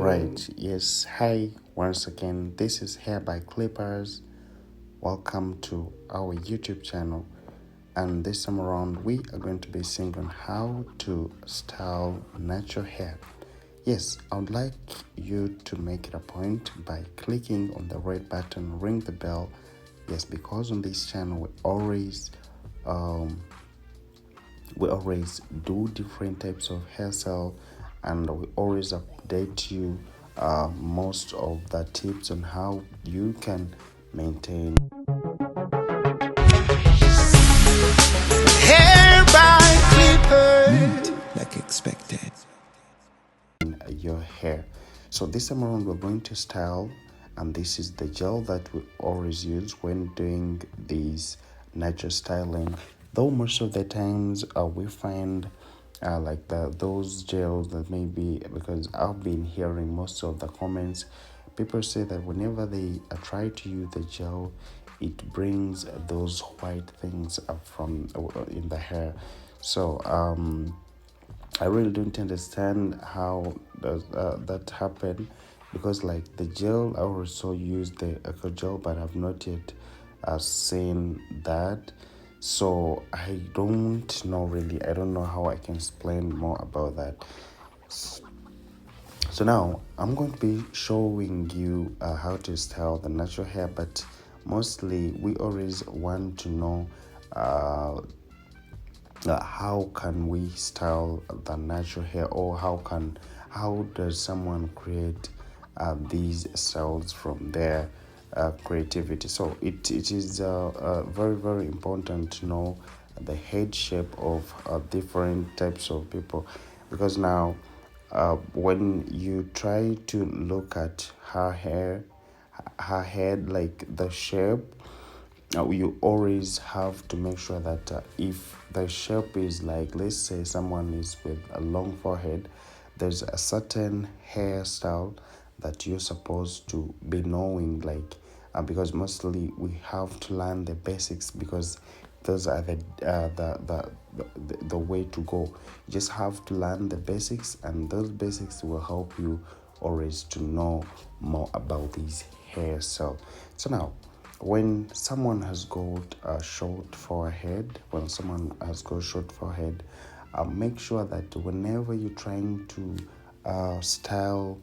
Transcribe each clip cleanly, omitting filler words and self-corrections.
Alright, yes, hi once again. This is Hair by Clippers. Welcome to our YouTube channel. And this time around, we are going to be seeing on how to style natural hair. Yes, I would like you to make it a point by clicking on the red button, ring the bell. Yes, because on this channel we always do different types of hairstyle, and we always update you most of the tips on how you can maintain Hair by Clippers. Like expected. your hair. So this time around we're going to style, and this is the gel that we always use when doing these natural styling, though most of the times we find like those gels that maybe, because I've been hearing most of the comments, people say that whenever they try to use the gel, it brings those white things up from in the hair. So I really don't understand how does that happen, because like the gel, I also use the eco gel, but I've not yet seen that. So I don't know really. I don't know how I can explain more about that. So now I'm going to be showing you how to style the natural hair, but mostly we always want to know how can we style the natural hair, or how does someone create these styles from their creativity. So it is very important to know the head shape of different types of people, because now when you try to look at her head, like the shape, you always have to make sure that if the shape is like, let's say someone is with a long forehead, there's a certain hairstyle that you're supposed to be knowing, like because mostly we have to learn the basics, because those are the way to go. You just have to learn the basics, and those basics will help you always to know more about these hairstyle. So now, when someone has got a short forehead, make sure that whenever you're trying to style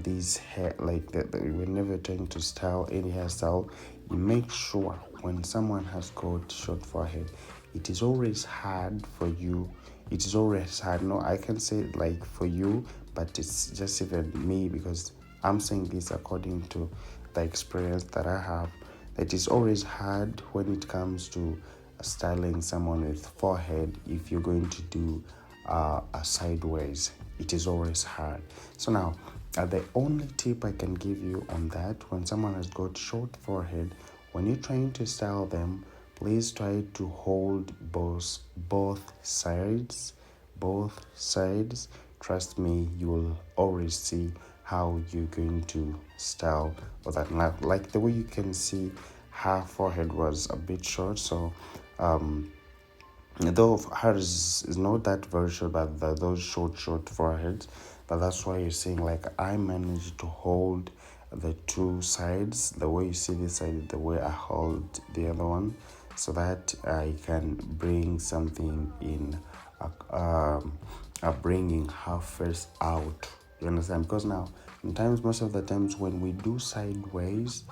these hair, like whenever you're trying to style any hairstyle, you make sure when someone has got short forehead, it is always hard for you. It is always hard. No, I can say it like for you, but it's just even me, because I'm saying this according to the experience that I have. It is always hard when it comes to styling someone with forehead. If you're going to do a sideways, it is always hard. So now, the only tip I can give you on that, when someone has got short forehead, when you're trying to style them, please try to hold both sides. Trust me, you will always see how you're going to style for that. Now, like the way you can see, her forehead was a bit short, so though hers is not that very short, but those short foreheads, but that's why you're seeing, like, I managed to hold the two sides, the way you see this side, the way I hold the other one, so that I can bring something in bringing her face out. You understand? Because now, sometimes, most of the times when we do sideways,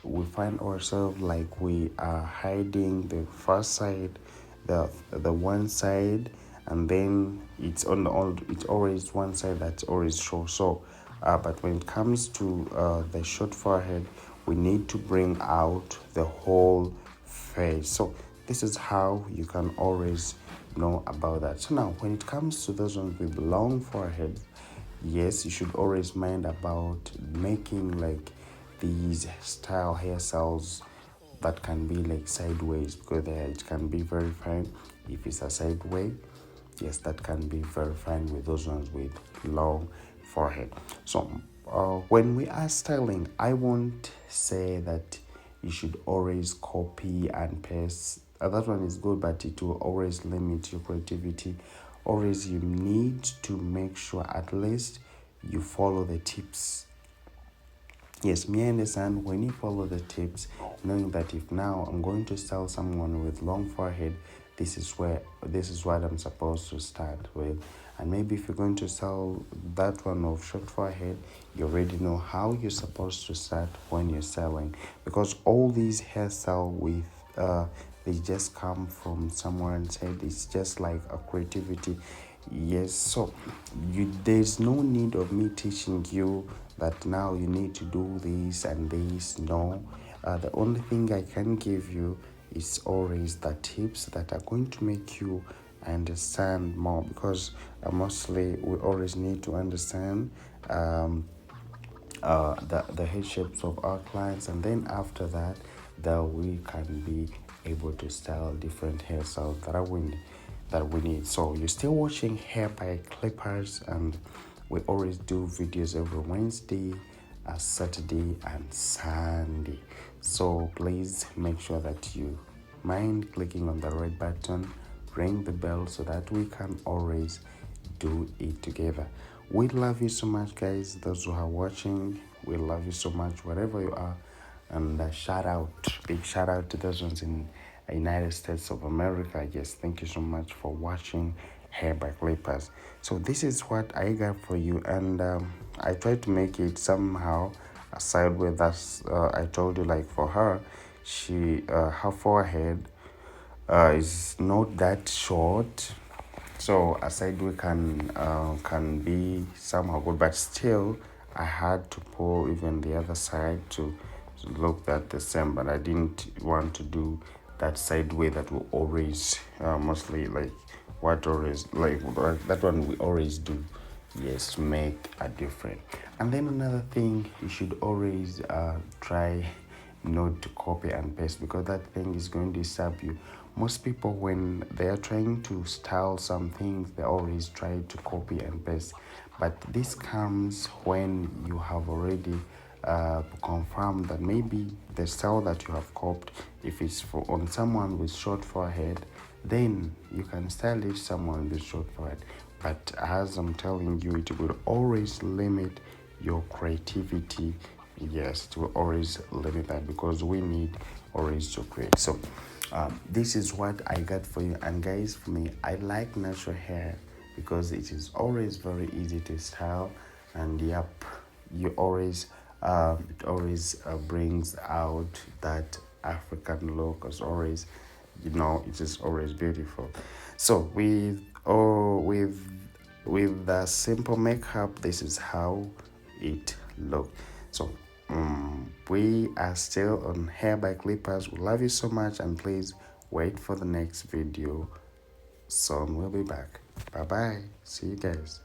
we find ourselves like we are hiding the first side, the one side, and then it's always one side that's always short. So but when it comes to the short forehead, we need to bring out the whole face. So this is how you can always know about that. So now, when it comes to those ones with long foreheads, yes, you should always mind about making like these hairstyles that can be like sideways, because it can be very fine if it's a sideway. Yes, that can be very fine with those ones with long forehead. So when we are styling, I won't say that you should always copy and paste. That one is good, but it will always limit your creativity. Always, you need to make sure at least you follow the tips. Yes, me, I understand when you follow the tips, knowing that if now I'm going to style someone with long forehead, this is what I'm supposed to start with. And maybe if you're going to style that one of short forehead, you already know how you're supposed to start when you're styling. Because all these hairstyle with they just come from somewhere and said it's just like a creativity. Yes, so there's no need of me teaching you that now you need to do this and this. No, the only thing I can give you is always the tips that are going to make you understand more, because mostly we always need to understand the head shapes of our clients, and then after that we can be able to style different hairstyles that we need. So you're still watching Hair by Clippers, and we always do videos every Wednesday, Saturday and Sunday. So please make sure that you mind clicking on the red button, ring the bell, so that we can always do it together. We love you so much, guys. Those who are watching, we love you so much wherever you are. And big shout out to those ones in the United States of America. Yes, thank you so much for watching Hair by Clippers. So this is what I got for you, and I tried to make it somehow aside with us. I told you, like, for her, her forehead is not that short, so aside we can be somehow good, but still I had to pull even the other side to look that the same. But I didn't want to do that side way that we always mostly like what always like that one we always do. Yes, to make a difference. And then another thing, you should always try not to copy and paste, because that thing is going to disturb you. Most people, when they are trying to style some things, they always try to copy and paste. But this comes when you have already confirmed that maybe the style that you have copied, if it's on someone with short forehead, then you can style it someone with short forehead. But as I'm telling you, it will always limit your creativity. Yes, it will always limit that, because we need always to create. So this is what I got for you. And guys, for me, I like natural hair because it is always very easy to style, and yep, you always it always brings out that African look. As always, it is always beautiful. So with the simple makeup, this is how it looks. So we are still on Hair by Clippers. We love you so much, and please wait for the next video. Soon we'll be back. Bye bye. See you guys.